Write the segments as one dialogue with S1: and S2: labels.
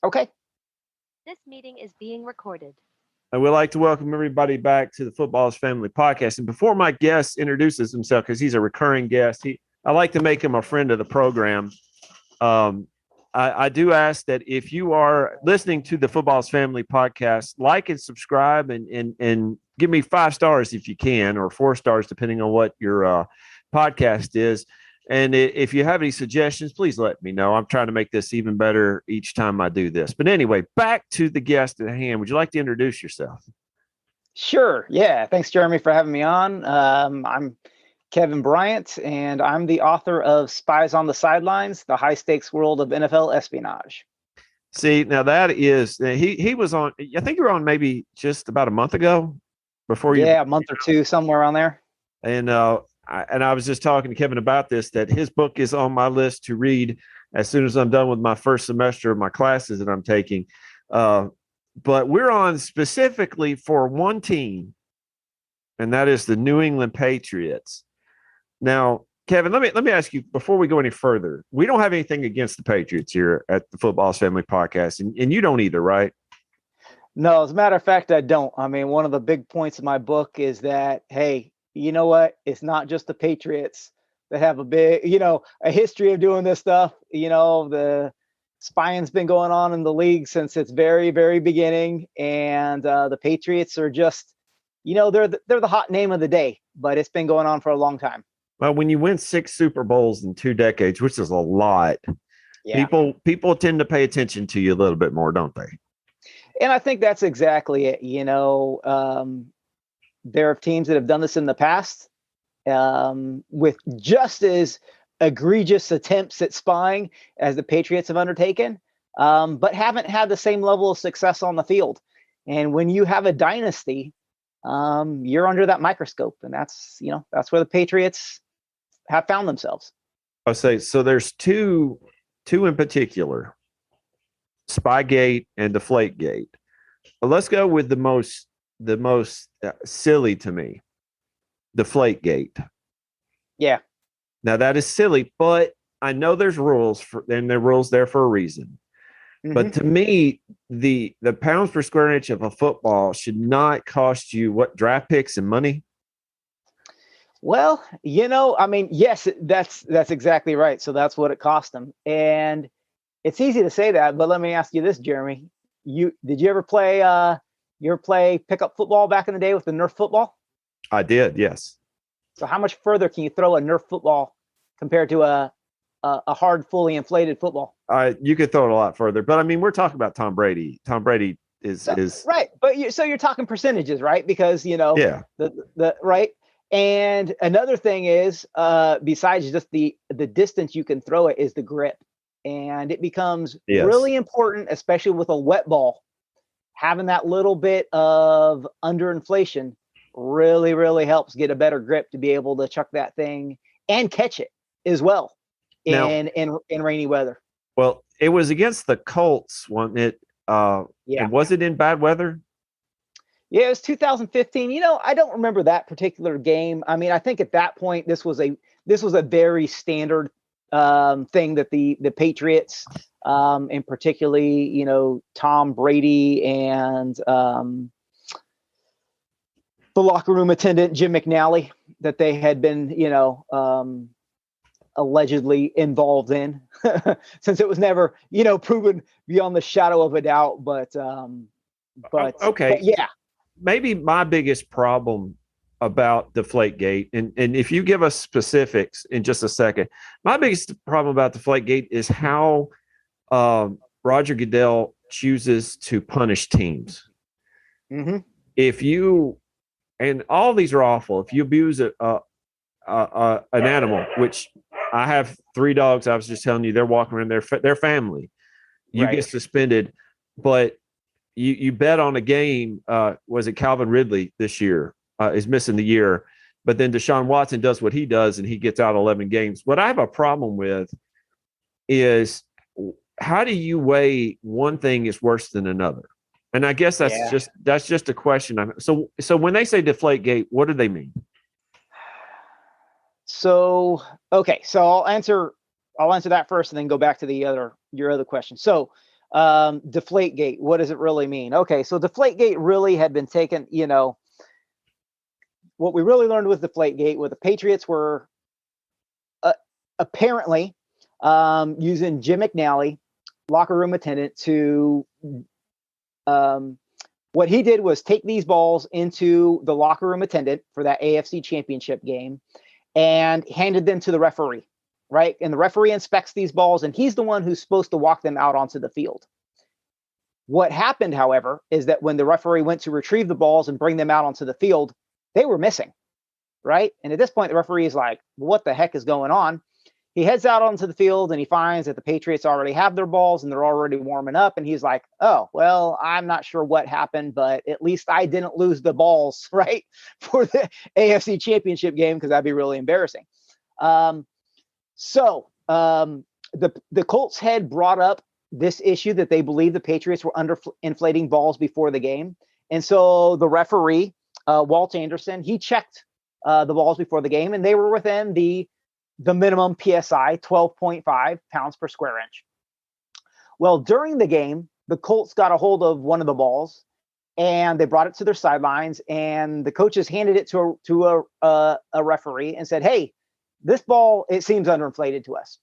S1: Okay.
S2: This meeting is being recorded.
S3: I would like to welcome everybody back to the Football's Family Podcast. And before my guest introduces himself, because he's a recurring guest, I like to make him a friend of the program. Um, I do ask that if you are listening to the Football's Family Podcast, like and subscribe and give me 5 stars if you can, or 4 stars, depending on what your podcast is. And if you have any suggestions, please let me know. I'm trying to make this even better each time I do this. But anyway, back to the guest at hand. Would you like to introduce yourself?
S1: Sure. Yeah. Thanks, Jeremy, for having me on. I'm Kevin Bryant, and I'm the author of Spies on the Sidelines, the high-stakes world of NFL espionage.
S3: See, now that is he was on. I think you were on maybe just about a month ago before you.
S1: Yeah, a month or two, somewhere around there.
S3: And I was just talking to Kevin about this, that his book is on my list to read as soon as I'm done with my first semester of my classes that I'm taking. But we're on specifically for one team, and that is the New England Patriots. Now, Kevin, let me ask you before we go any further. We don't have anything against the Patriots here at the Football's Family Podcast, and you don't either, right?
S1: No, as a matter of fact, I don't. I mean, one of the big points of my book is that, hey, you know what? It's not just the Patriots that have a history of doing this stuff. The spying's been going on in the league since its very, very beginning. And the Patriots are just, they're the hot name of the day, but it's been going on for a long time.
S3: Well, when you win 6 Super Bowls in 2 decades, which is a lot,
S1: yeah.
S3: people tend to pay attention to you a little bit more, don't they?
S1: And I think that's exactly it. There are teams that have done this in the past with just as egregious attempts at spying as the Patriots have undertaken, but haven't had the same level of success on the field. And when you have a dynasty, you're under that microscope, and that's where the Patriots have found themselves.
S3: I say so. There's two in particular: Spygate and Deflategate. But let's go with the most silly to me, Deflategate.
S1: Yeah.
S3: Now that is silly, but I know there's rules and there are rules there for a reason. Mm-hmm. But to me, the pounds per square inch of a football should not cost you what, draft picks and money?
S1: Well, yes, that's exactly right. So that's what it cost them. And it's easy to say that, but let me ask you this, Jeremy. Did you ever play pickup football back in the day with the Nerf football?
S3: I did, yes.
S1: So how much further can you throw a Nerf football compared to a hard, fully inflated football?
S3: You could throw it a lot further, but I mean, we're talking about Tom Brady. Tom Brady is
S1: right, but you're talking percentages, right? Because
S3: yeah,
S1: the right. And another thing is, besides just the distance you can throw it, is the grip. And it becomes really important, especially with a wet ball. Having that little bit of underinflation really, really helps get a better grip to be able to chuck that thing and catch it as well in rainy weather.
S3: Well, it was against the Colts, wasn't it? And was it in bad weather?
S1: Yeah, it was 2015. I don't remember that particular game. I mean, I think at that point this was a very standard thing that the Patriots, and particularly Tom Brady and the locker room attendant Jim McNally, that they had been allegedly involved in, since it was never proven beyond the shadow of a doubt. But
S3: okay,
S1: but yeah.
S3: Maybe my biggest problem about Deflategate, and if you give us specifics in just a second, my biggest problem about Deflategate is how Roger Goodell chooses to punish teams.
S1: Mm-hmm.
S3: If you, and all these are awful, if you abuse an animal, which I have 3 dogs, I was just telling you, they're walking around their family, you get suspended. But you bet on a game, was it Calvin Ridley this year is missing the year, but then Deshaun Watson does what he does and he gets out 11 games. What I have a problem with is, how do you weigh one thing is worse than another? And I guess that's just a question. So when they say Deflategate, what do they mean?
S1: So, okay. So I'll answer that first and then go back to your other question. So, Deflategate, what does it really mean? Okay, so Deflategate really had been taken, what we really learned with Deflategate, where the Patriots were apparently using Jim McNally, locker room attendant, to what he did was take these balls into the locker room attendant for that AFC championship game and handed them to the referee, right? And the referee inspects these balls, and he's the one who's supposed to walk them out onto the field. What happened, however, is that when the referee went to retrieve the balls and bring them out onto the field, they were missing, right? And at this point, the referee is like, what the heck is going on? He heads out onto the field and he finds that the Patriots already have their balls and they're already warming up. And he's like, oh, well, I'm not sure what happened, but at least I didn't lose the balls, right, for the AFC championship game, because that'd be really embarrassing. So the Colts had brought up this issue that they believe the Patriots were inflating balls before the game. And so the referee, Walt Anderson, he checked the balls before the game, and they were within the minimum PSI, 12.5 pounds per square inch. Well, during the game, the Colts got a hold of one of the balls and they brought it to their sidelines, and the coaches handed it to a referee and said, hey, this ball, it seems underinflated to us.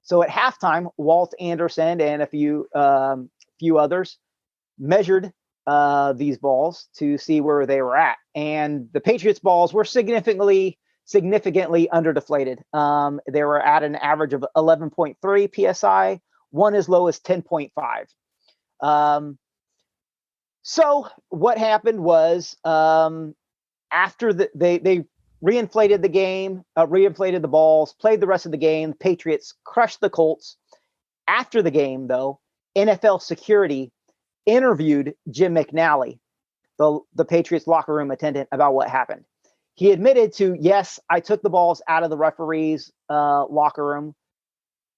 S1: So at halftime, Walt Anderson and a few others measured these balls to see where they were at. And the Patriots balls were significantly underdeflated. They were at an average of 11.3 PSI, one as low as 10.5. So what happened was after they reinflated the game, reinflated the balls, played the rest of the game, Patriots crushed the Colts. After the game, though, NFL security interviewed Jim McNally, the Patriots locker room attendant, about what happened. He admitted to, yes, I took the balls out of the referee's locker room.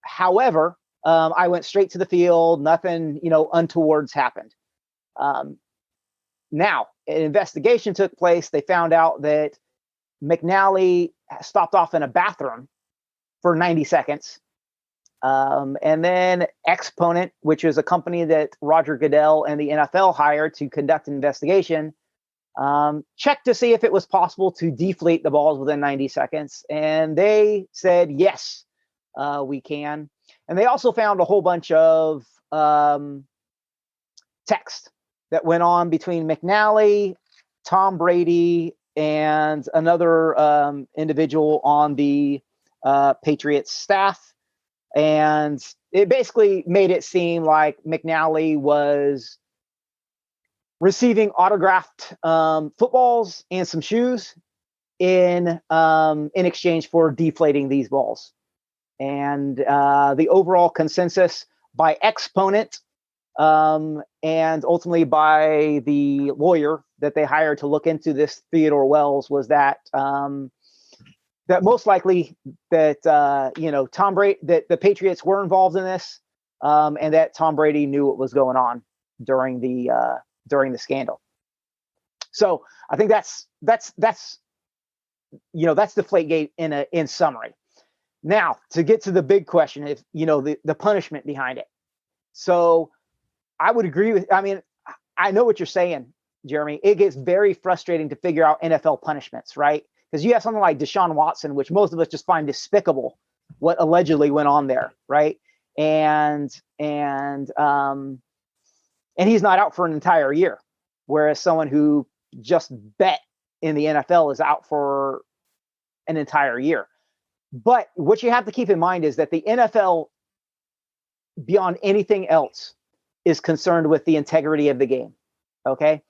S1: However, I went straight to the field. Nothing, untowards happened. Now, an investigation took place. They found out that McNally stopped off in a bathroom for 90 seconds. And then Exponent, which is a company that Roger Goodell and the NFL hired to conduct an investigation, checked to see if it was possible to deflate the balls within 90 seconds. And they said, yes, we can. And they also found a whole bunch of text that went on between McNally, Tom Brady, and another individual on the Patriots staff. And it basically made it seem like McNally was receiving autographed footballs and some shoes in exchange for deflating these balls. And the overall consensus by Exponent and ultimately by the lawyer that they hired to look into this, Theodore Wells, was that that most likely that Tom Brady, that the Patriots were involved in this, and that Tom Brady knew what was going on during the scandal. So I think that's Deflategate in summary. Now, to get to the big question, if the punishment behind it. So I would agree with. I mean, I know what you're saying, Jeremy. It gets very frustrating to figure out NFL punishments, right? Because you have something like Deshaun Watson, which most of us just find despicable, what allegedly went on there, right? And he's not out for an entire year, whereas someone who just bet in the NFL is out for an entire year. But what you have to keep in mind is that the NFL, beyond anything else, is concerned with the integrity of the game. Okay.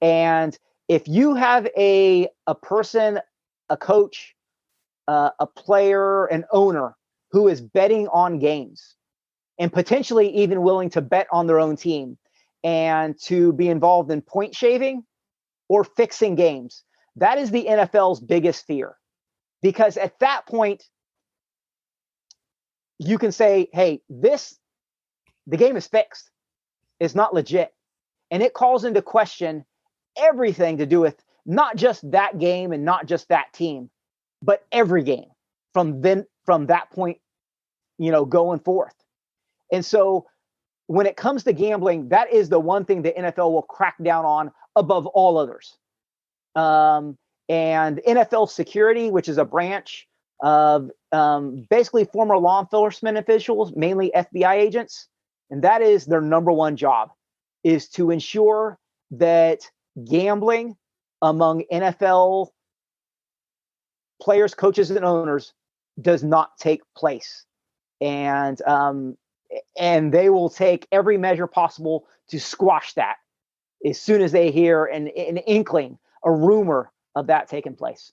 S1: And if you have a person, a coach, a player, an owner who is betting on games and potentially even willing to bet on their own team and to be involved in point shaving or fixing games, that is the NFL's biggest fear. Because at that point, you can say, hey, the game is fixed. It's not legit. And it calls into question everything to do with not just that game and not just that team, but every game from that point, going forth. And so when it comes to gambling, that is the one thing the NFL will crack down on above all others. And NFL security, which is a branch of basically former law enforcement officials, mainly FBI agents, and that is their number one job, is to ensure that gambling among NFL players, coaches, and owners does not take place. And they will take every measure possible to squash that as soon as they hear an inkling, a rumor of that taking place.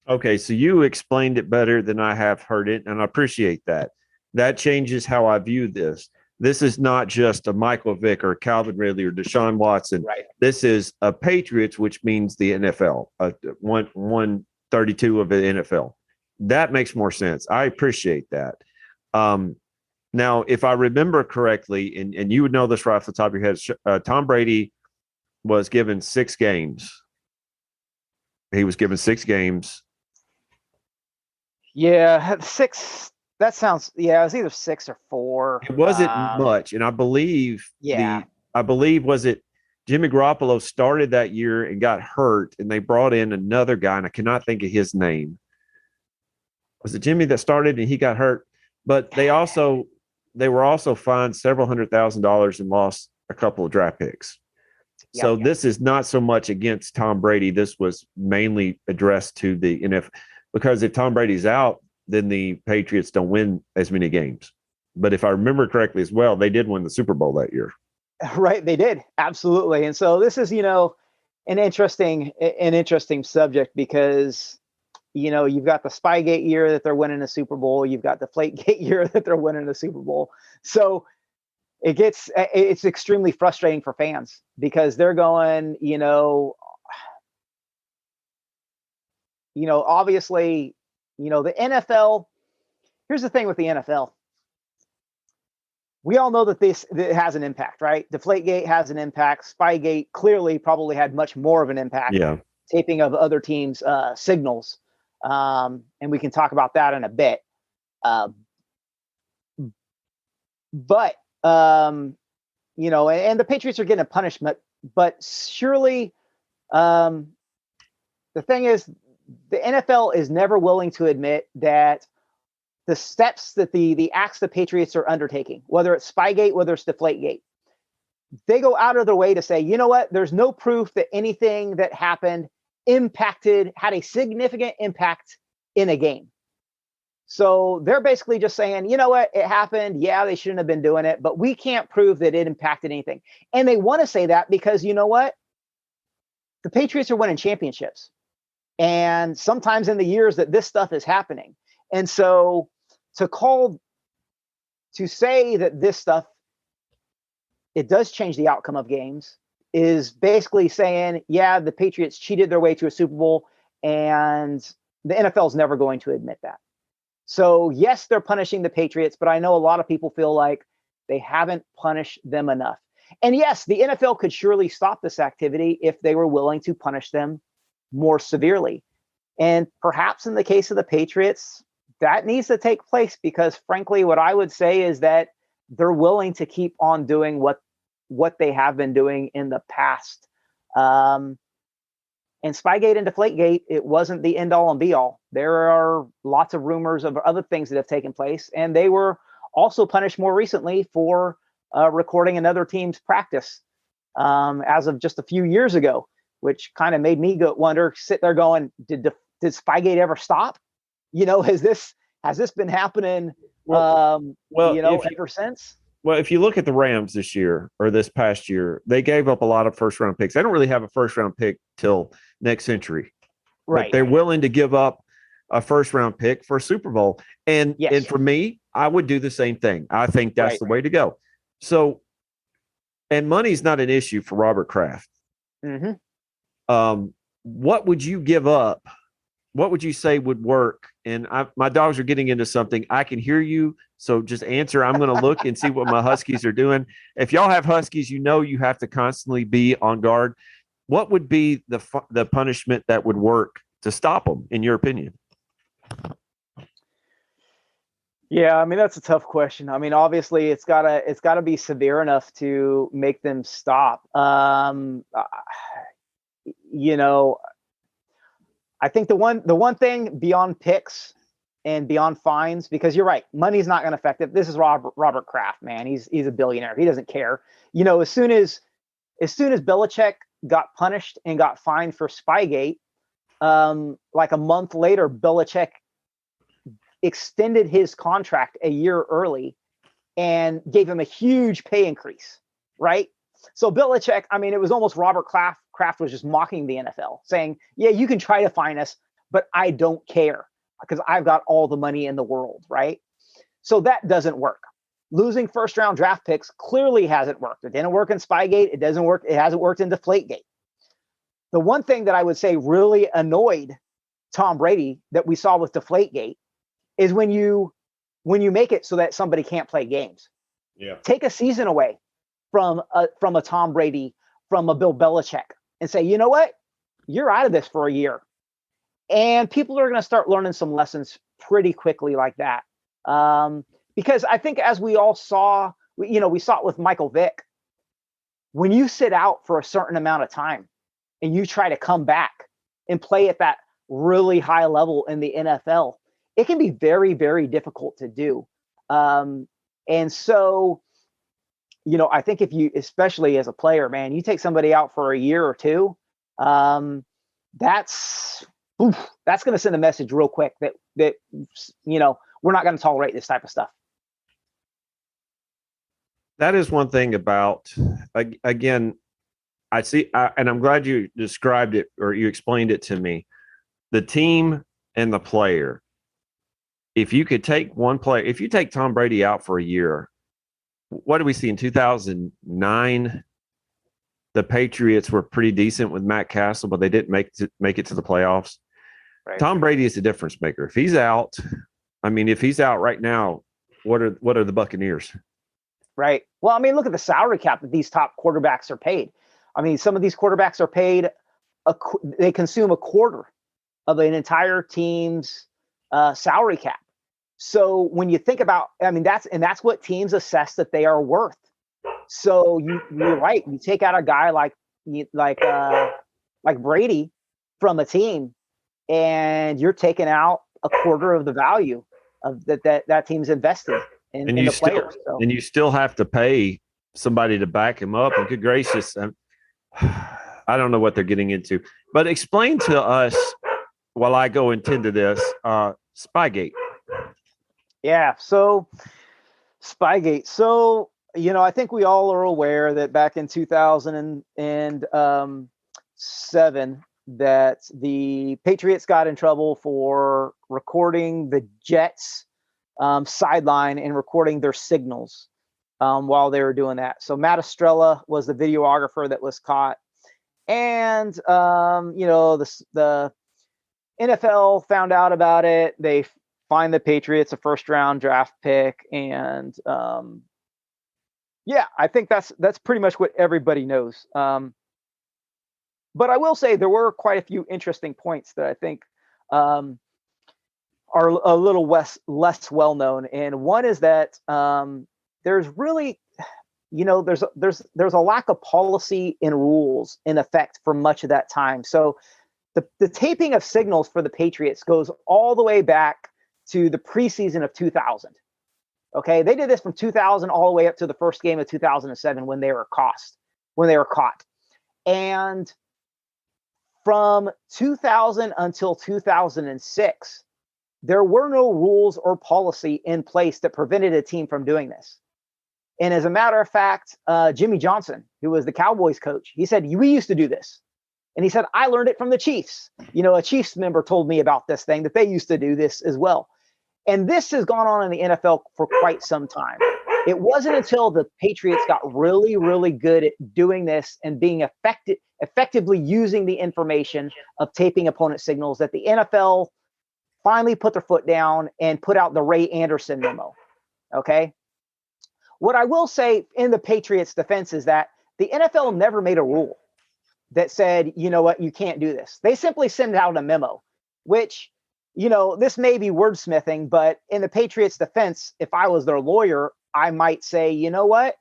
S3: Okay, so you explained it better than I have heard it, and I appreciate that. That changes how I view this. This is not just a Michael Vick or Calvin Ridley or Deshaun Watson.
S1: Right. This
S3: is a Patriots, which means the NFL, 132 of the NFL. That makes more sense. I appreciate that. Now, if I remember correctly, and you would know this right off the top of your head, Tom Brady was given 6 games. He was given 6 games.
S1: Yeah, 6. That sounds, it was either 6 or 4.
S3: It wasn't much. And I believe, was it Jimmy Garoppolo started that year and got hurt, and they brought in another guy, and I cannot think of his name. Was it Jimmy that started and he got hurt? But they were also fined several $100,000 and lost a couple of draft picks. So this is not so much against Tom Brady. This was mainly addressed to the NFL, because if Tom Brady's out, then the Patriots don't win as many games. But if I remember correctly as well, they did win the Super Bowl that year.
S1: Right, they did. Absolutely. And so this is, an interesting subject, because, you've got the Spygate year that they're winning the Super Bowl. You've got the Deflategate year that they're winning the Super Bowl. So it's extremely frustrating for fans, because they're going, obviously, the NFL, here's the thing with the NFL. We all know that it has an impact, right? Deflategate has an impact. Spygate clearly probably had much more of an impact.
S3: Yeah.
S1: Taping of other teams' signals. And we can talk about that in a bit. But, and the Patriots are getting a punishment, but surely the thing is, the NFL is never willing to admit that the steps that the acts the Patriots are undertaking, whether it's Spygate, whether it's Deflategate, they go out of their way to say, you know what, there's no proof that anything that happened had a significant impact in a game. So they're basically just saying, you know what, it happened. Yeah, they shouldn't have been doing it, but we can't prove that it impacted anything. And they want to say that because, you know what, the Patriots are winning championships. And sometimes in the years that this stuff is happening. And so to say that this stuff, it does change the outcome of games, is basically saying, yeah, the Patriots cheated their way to a Super Bowl, and the NFL is never going to admit that. So yes, they're punishing the Patriots, but I know a lot of people feel like they haven't punished them enough. And yes, the NFL could surely stop this activity if they were willing to punish them more severely. And perhaps in the case of the Patriots, that needs to take place, because frankly, what I would say is that they're willing to keep on doing what they have been doing in the past. And Spygate and Deflategate, it wasn't the end all and be all. There are lots of rumors of other things that have taken place, and they were also punished more recently for recording another team's practice as of just a few years ago, which kind of made me sit there going, did Spygate ever stop? Has this been happening ever since?
S3: Well, if you look at the Rams this year or this past year, they gave up a lot of first round picks. They don't really have a first round pick till next century. Right. But they're willing to give up a first round pick for a Super Bowl. And for me, I would do the same thing. I think that's the way to go. So, and money's not an issue for Robert Kraft.
S1: Mm-hmm.
S3: What would you give up? What would you say would work? And my dogs are getting into something. I can hear you. So just answer. I'm going to look and see what my Huskies are doing. If y'all have Huskies, you have to constantly be on guard. What would be the punishment that would work to stop them, in your opinion?
S1: Yeah, I mean, that's a tough question. I mean, obviously it's gotta be severe enough to make them stop. You know, I think the one thing beyond picks and beyond fines, because you're right, money's not going to affect it. This is Robert Kraft, man. He's a billionaire. He doesn't care. As soon as Belichick got punished and got fined for Spygate, like a month later, Belichick extended his contract a year early and gave him a huge pay increase, right? So Belichick, I mean, it was almost Robert Kraft was just mocking the NFL, saying, yeah, you can try to fine us, but I don't care because I've got all the money in the world, right? So that doesn't work. Losing first round draft picks clearly hasn't worked. It didn't work in Spygate. It doesn't work. It hasn't worked in Deflategate. The one thing that I would say really annoyed Tom Brady that we saw with Deflategate is when you make it so that somebody can't play games.
S3: Yeah.
S1: Take a season away from a Tom Brady, from a Bill Belichick, and say, you know what? You're out of this for a year. And people are going to start learning some lessons pretty quickly like that. Because I think as we all saw, we saw it with Michael Vick. When you sit out for a certain amount of time and you try to come back and play at that really high level in the NFL, it can be very, very difficult to do. And so, I think if you, especially as a player, man, you take somebody out for a year or two, that's going to send a message real quick that we're not going to tolerate this type of stuff.
S3: That is one thing about, again, I see, and I'm glad you described it or you explained it to me. The team and the player. If you could take one player, if you take Tom Brady out for a year, what did we see in 2009? The Patriots were pretty decent with Matt Castle, but they didn't make it to the playoffs. Right. Tom Brady is the difference maker. If he's out, right now, what are the Buccaneers?
S1: Right. Well, I mean, look at the salary cap that these top quarterbacks are paid. I mean, some of these quarterbacks are paid, they consume a quarter of an entire team's salary cap. So when you think about, that's what teams assess that they are worth. So you're right. You take out a guy like Brady from a team, and you're taking out a quarter of the value of that team's invested in the players. So.
S3: And you still have to pay somebody to back him up. And good gracious, I don't know what they're getting into. But explain to us, while I go into this, Spygate.
S1: Yeah, so Spygate. So, I think we all are aware that back in 2007, that the Patriots got in trouble for recording the Jets sideline and recording their signals while they were doing that. So Matt Estrella was the videographer that was caught. And, the NFL found out about it. They find the Patriots a first round draft pick. And I think that's pretty much what everybody knows. But I will say there were quite a few interesting points that I think are a little less well known. And one is that there's really, there's a lack of policy and rules in effect for much of that time. So the taping of signals for the Patriots goes all the way back to the preseason of 2000. Okay, they did this from 2000 all the way up to the first game of 2007 when they were caught. And from 2000 until 2006, there were no rules or policy in place that prevented a team from doing this. And as a matter of fact, Jimmy Johnson, who was the Cowboys coach, he said, we used to do this. And he said, I learned it from the Chiefs. A Chiefs member told me about this thing, that they used to do this as well. And this has gone on in the NFL for quite some time. It wasn't until the Patriots got really, really good at doing this and being effectively using the information of taping opponent signals that the NFL finally put their foot down and put out the Ray Anderson memo. Okay. What I will say in the Patriots' defense is that the NFL never made a rule that said, you know what, you can't do this. They simply send out a memo, which this may be wordsmithing, but in the Patriots' defense, if I was their lawyer, I might say, you know what?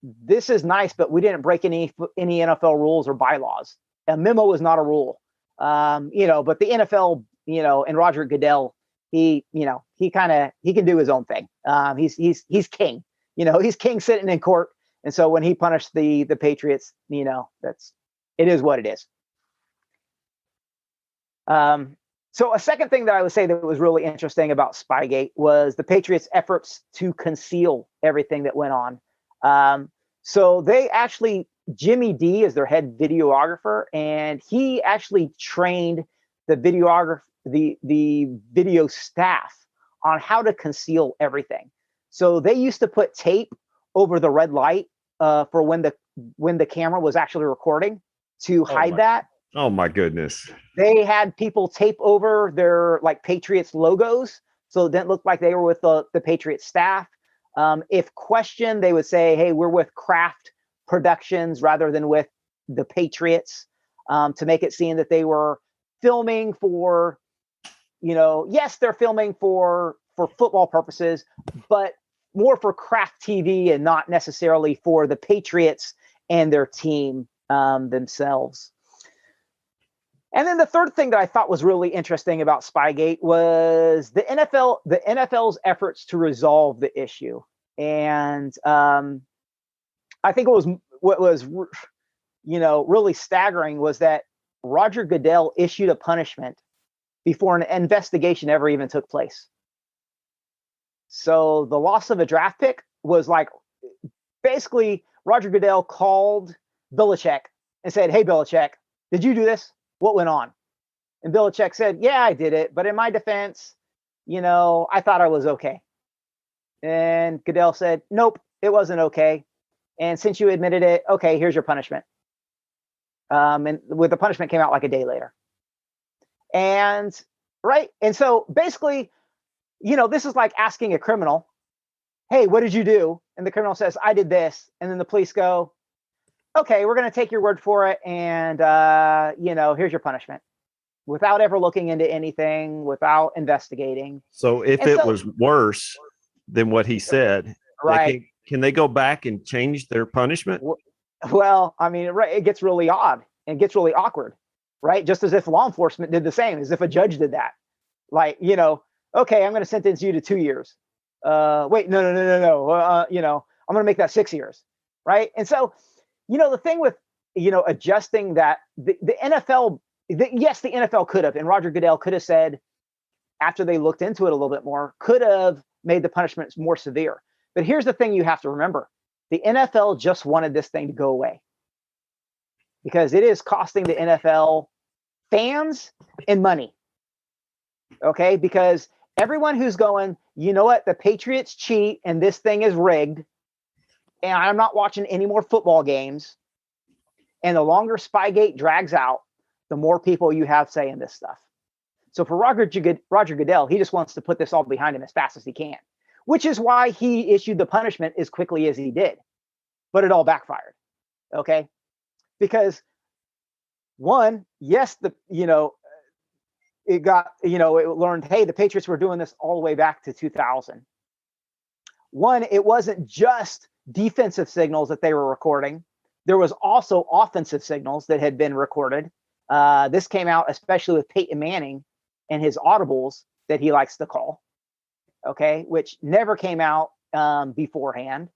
S1: This is nice, but we didn't break any NFL rules or bylaws. A memo is not a rule. But the NFL, and Roger Goodell, he can do his own thing. He's king. He's king sitting in court. And so when he punished the Patriots, it is what it is. So a second thing that I would say that was really interesting about Spygate was the Patriots' efforts to conceal everything that went on. So they actually, Jimmy D is their head videographer, and he actually trained the video staff on how to conceal everything. So they used to put tape over the red light for when the camera was actually recording to hide that.
S3: Oh my goodness.
S1: They had people tape over their Patriots logos so it didn't look like they were with the Patriots staff. If questioned, they would say, hey, we're with Kraft Productions rather than with the Patriots, to make it seem that they were filming for, yes, they're filming for football purposes, but more for Kraft TV and not necessarily for the Patriots and their team themselves. And then the third thing that I thought was really interesting about Spygate was the NFL's efforts to resolve the issue. And I think what was really staggering was that Roger Goodell issued a punishment before an investigation ever even took place. So the loss of a draft pick was basically Roger Goodell called Belichick and said, hey, Belichick, did you do this? What went on? And Belichick said, yeah, I did it. But in my defense, I thought I was okay. And Goodell said, nope, it wasn't okay. And since you admitted it, okay, here's your punishment. And with the punishment came out a day later. And right. And so basically, this is like asking a criminal, hey, what did you do? And the criminal says, I did this. And then the police go, okay, we're going to take your word for it. And, here's your punishment, without ever looking into anything, without investigating.
S3: So if it was worse than what he said,
S1: right.
S3: Can they go back and change their punishment?
S1: Well, I mean, it gets really odd and gets really awkward, right? Just as if law enforcement did the same, as if a judge did that. Okay, I'm going to sentence you to 2 years. Wait, no. I'm going to make that 6 years, right? And so, the thing with, adjusting that, the NFL, yes, the NFL could have, and Roger Goodell could have said, after they looked into it a little bit more, could have made the punishments more severe. But here's the thing you have to remember. The NFL just wanted this thing to go away because it is costing the NFL fans and money. Okay, because everyone who's going, you know what, the Patriots cheat and this thing is rigged, and I'm not watching any more football games. And the longer Spygate drags out, the more people you have saying this stuff. So for Roger Goodell, he just wants to put this all behind him as fast as he can, which is why he issued the punishment as quickly as he did. But it all backfired. Okay, because one, yes, it learned, hey, the Patriots were doing this all the way back to 2000. One, it wasn't just defensive signals that they were recording. There was also offensive signals that had been recorded. This came out especially with Peyton Manning and his audibles that he likes to call, okay, which never came out beforehand.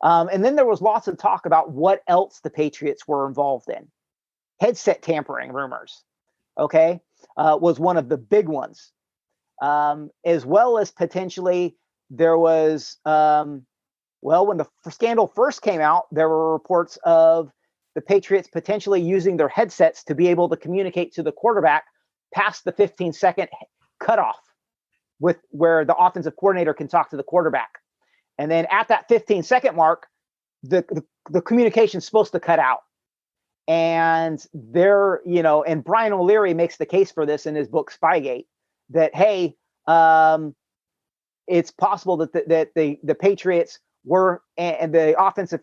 S1: And then there was lots of talk about what else the Patriots were involved in. Headset tampering rumors, okay, was one of the big ones, as well as potentially there was, when the scandal first came out, there were reports of the Patriots potentially using their headsets to be able to communicate to the quarterback past the 15-second cutoff, with where the offensive coordinator can talk to the quarterback. And then at that 15-second mark, the communication is supposed to cut out. And and Brian O'Leary makes the case for this in his book Spygate, that, hey, it's possible that the Patriots were, and the offensive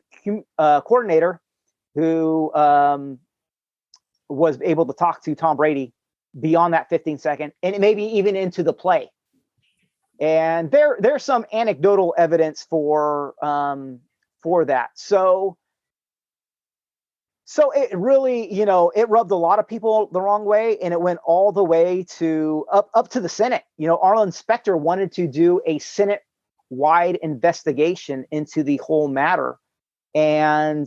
S1: coordinator who was able to talk to Tom Brady beyond that 15-second, and maybe even into the play. And there's some anecdotal evidence for that. So it really, it rubbed a lot of people the wrong way, and it went all the way to up to the Senate. Arlen Specter wanted to do a Senate-wide investigation into the whole matter, and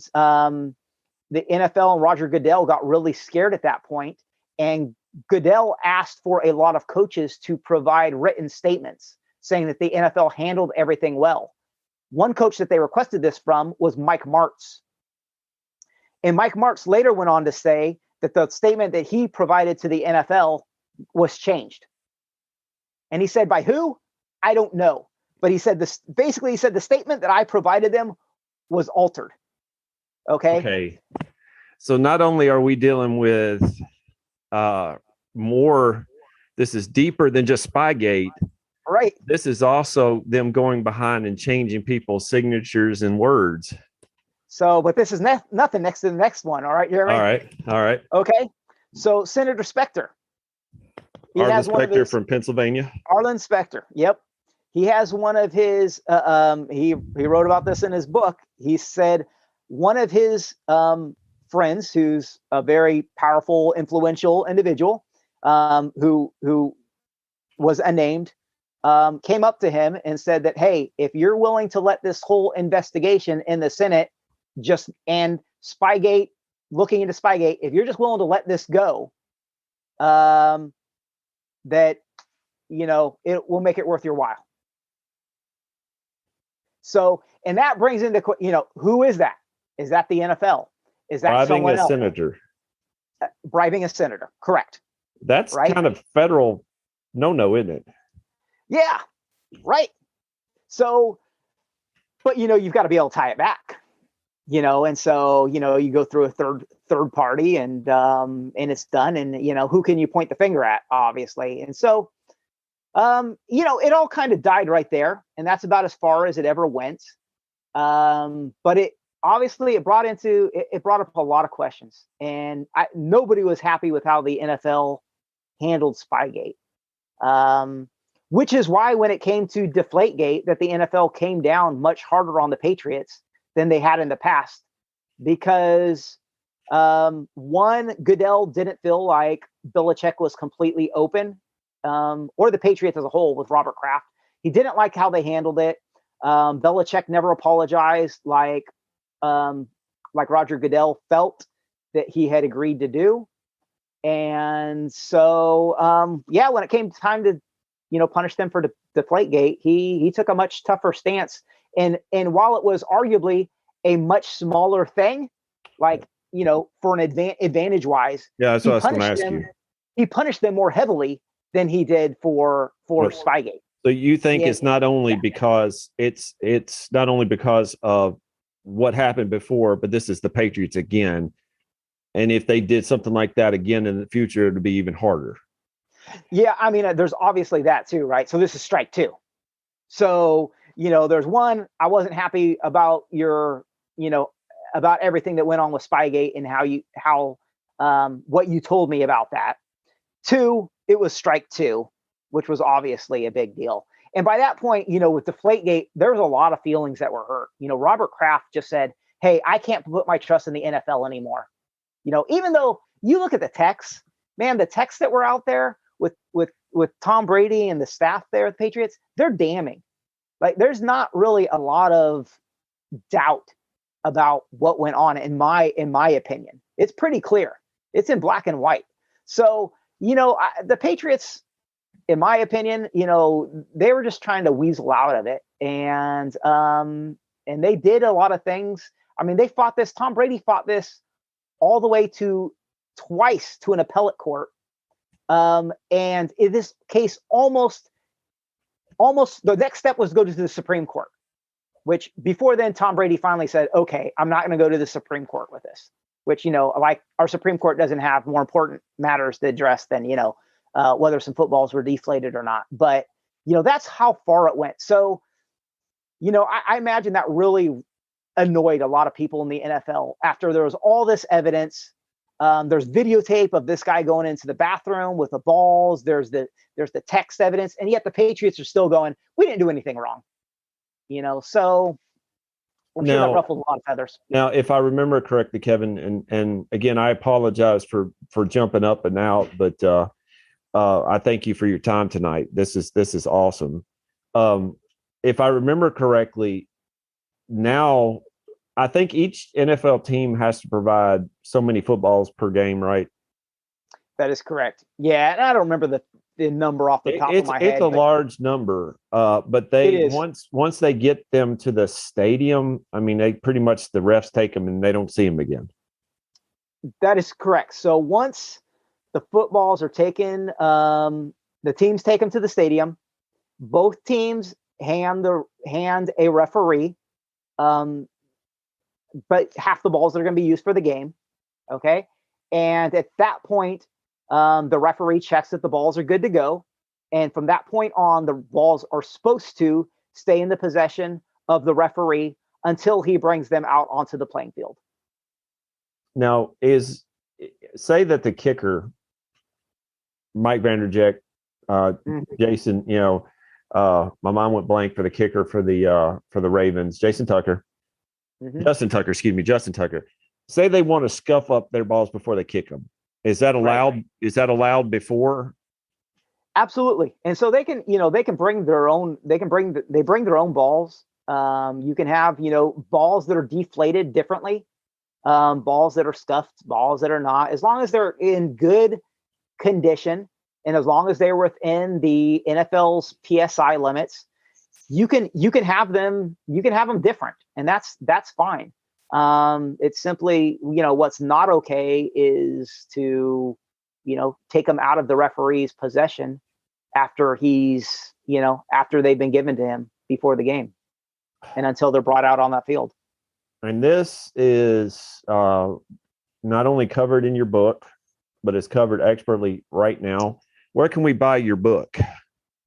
S1: the NFL and Roger Goodell got really scared at that point, and Goodell asked for a lot of coaches to provide written statements saying that the NFL handled everything well. One coach that they requested this from was Mike Martz. And Mike Martz later went on to say that the statement that he provided to the NFL was changed. And he said, by who? I don't know. But he said this, basically he said the statement that I provided them was altered. Okay.
S3: So not only are we dealing with more, this is deeper than just Spygate.
S1: Right.
S3: This is also them going behind and changing people's signatures and words.
S1: So, but this is nothing next to the next one. All right, Jeremy?
S3: All right.
S1: Okay. So Senator Specter.
S3: Arlen Specter from Pennsylvania.
S1: Arlen Specter. Yep. He has one of his, he wrote about this in his book. He said one of his friends, who's a very powerful, influential individual, who was unnamed, came up to him and said that, hey, if you're willing to let this whole investigation in the Senate and Spygate, looking into Spygate, if you're just willing to let this go, that, it will make it worth your while. So, and that brings into, who is that? Is that the NFL? Is that someone else?
S3: Senator?
S1: Bribing a senator. Correct.
S3: That's right? Kind of federal no, isn't it?
S1: Yeah, right. So, but you've got to be able to tie it back, and so, you go through a third party and it's done. And, who can you point the finger at, obviously? And so, it all kind of died right there, and that's about as far as it ever went. But it obviously brought up a lot of questions, and nobody was happy with how the NFL handled Spygate. Which is why when it came to Deflategate, that the NFL came down much harder on the Patriots than they had in the past, because one, Goodell didn't feel like Belichick was completely open, or the Patriots as a whole with Robert Kraft. He didn't like how they handled it. Belichick never apologized like Roger Goodell felt that he had agreed to do. And so, when it came time to, punish them for Deflategate, he took a much tougher stance. And while it was arguably a much smaller thing, for an advantage wise,
S3: yeah, that's what I was going to ask you.
S1: He punished them more heavily than he did for Spygate.
S3: So you think it's not only because it's not only because of what happened before, but this is the Patriots again. And if they did something like that again in the future, it'd be even harder.
S1: Yeah, I mean, there's obviously that too, right? So this is strike two. So, there's one, I wasn't happy about about everything that went on with Spygate and what you told me about that. Two, it was strike two, which was obviously a big deal. And by that point, with Deflategate, there was a lot of feelings that were hurt. Robert Kraft just said, hey, I can't put my trust in the NFL anymore. Even though you look at the texts, man, the texts that were out there with Tom Brady and the staff there at the Patriots, they're damning. There's not really a lot of doubt about what went on in my opinion. It's pretty clear. It's in black and white. So, the Patriots, in my opinion, they were just trying to weasel out of it. And they did a lot of things. I mean, they fought this. Tom Brady fought this all the way twice to an appellate court. And in this case, almost the next step was to go to the Supreme Court, which before then, Tom Brady finally said, okay, I'm not going to go to the Supreme Court with this, which, our Supreme Court doesn't have more important matters to address than, whether some footballs were deflated or not. But, that's how far it went. So, I imagine that really annoyed a lot of people in the NFL after there was all this evidence There's videotape of this guy going into the bathroom with the balls. There's the text evidence, and yet the Patriots are still going, we didn't do anything wrong. So I'm sure that ruffles a lot of feathers.
S3: Now, if I remember correctly, Kevin, and again, I apologize for jumping up and out, but I thank you for your time tonight. This is awesome. If I remember correctly, now I think each NFL team has to provide so many footballs per game, right?
S1: That is correct. Yeah, and I don't remember the number off the top of my head.
S3: It's a large number, but they once they get them to the stadium, I mean, they pretty much the refs take them and they don't see them again.
S1: That is correct. So once the footballs are taken, the teams take them to the stadium. Both teams hand a referee, but half the balls that are going to be used for the game. Okay. And at that point, the referee checks that the balls are good to go. And from that point on, the balls are supposed to stay in the possession of the referee until he brings them out onto the playing field.
S3: Now, say that the kicker, Mike Vanderjagt, Jason, my mind went blank for the kicker for the Ravens, Justin Tucker. Say they want to scuff up their balls before they kick them. Is that allowed? Right. Is that allowed before?
S1: Absolutely. And so they can bring their own. They bring their own balls. You can have balls that are deflated differently, balls that are stuffed, balls that are not. As long as they're in good condition, and as long as they're within the NFL's PSI limits, you can have them. You can have them different, and that's fine. It's simply, what's not okay is to, take them out of the referee's possession after after they've been given to him before the game and until they're brought out on that field.
S3: And this is not only covered in your book, but it's covered expertly right now. Where can we buy your book?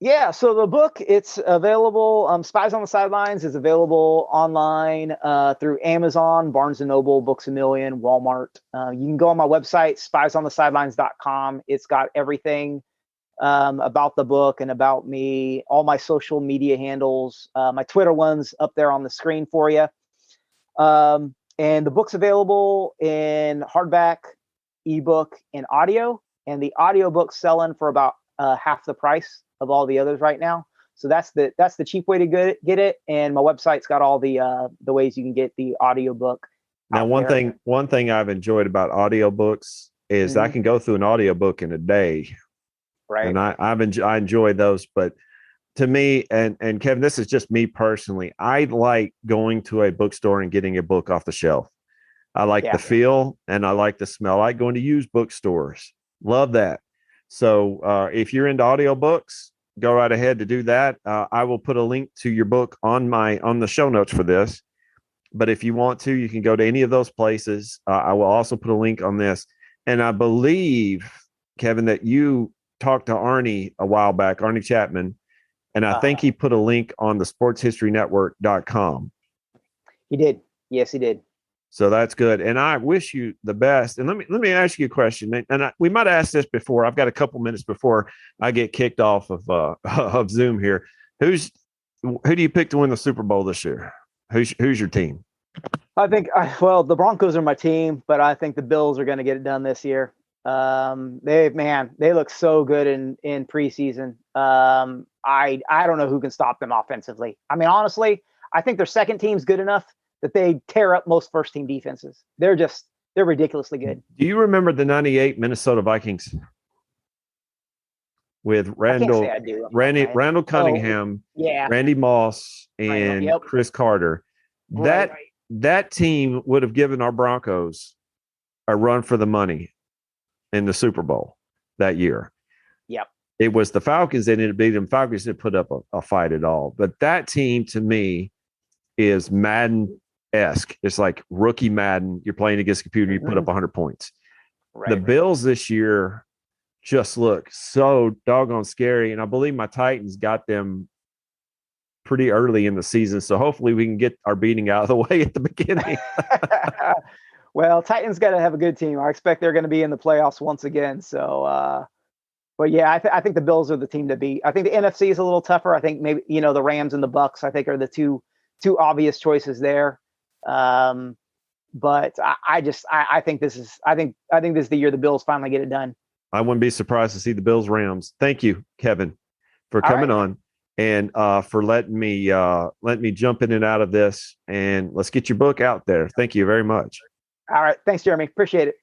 S1: Yeah, so the book, it's available. Spies on the Sidelines is available online through Amazon, Barnes & Noble, Books A Million, Walmart. You can go on my website, spiesonthesidelines.com. It's got everything about the book and about me, all my social media handles. My Twitter one's up there on the screen for you. And the book's available in hardback, ebook, and audio. And the audiobook's selling for about half the price of all the others right now. So that's the cheap way to get it. And my website's got all the ways you can get the audiobook.
S3: Now, one thing I've enjoyed about audiobooks is I can go through an audiobook in a day.
S1: Right.
S3: And I enjoy those, but to me, and Kevin, this is just me personally, I like going to a bookstore and getting a book off the shelf. I like the feel and I like the smell. I like going to used bookstores. Love that. So if you're into audiobooks, go right ahead to do that. I will put a link to your book on the show notes for this. But if you want to, you can go to any of those places. I will also put a link on this. And I believe, Kevin, that you talked to Arnie a while back, Arnie Chapman, and I think he put a link on the sportshistorynetwork.com.
S1: He did. Yes, he did.
S3: So that's good. And I wish you the best. And let me ask you a question. And we might have asked this before. I've got a couple minutes before I get kicked off of Zoom here. Who do you pick to win the Super Bowl this year? Who's your team?
S1: I think, the Broncos are my team, but I think the Bills are going to get it done this year. They look so good in preseason. I don't know who can stop them offensively. I mean, honestly, I think their second team's good enough that they tear up most first team defenses. They're ridiculously good.
S3: Do you remember the 98 Minnesota Vikings with Randall Cunningham, Randy Moss, and Chris Carter? That team would have given our Broncos a run for the money in the Super Bowl that year.
S1: Yep.
S3: It was the Falcons that ended up beating them. Falcons didn't put up a fight at all. But that team, to me, is Madden-esque. It's like rookie Madden. You're playing against a computer, you put up 100 points. The Bills this year just look so doggone scary. And I believe my Titans got them pretty early in the season. So hopefully we can get our beating out of the way at the beginning.
S1: Well, Titans got to have a good team. I expect they're going to be in the playoffs once again. So, but yeah, I think the Bills are the team to beat. I think the NFC is a little tougher. I think maybe the Rams and the Bucks, I think, are the two obvious choices there. But I think this is the year the Bills finally get it done.
S3: I wouldn't be surprised to see the Bills Rams. Thank you, Kevin, for coming on and for letting me jump in and out of this. And let's get your book out there. Thank you very much.
S1: All right. Thanks, Jeremy. Appreciate it.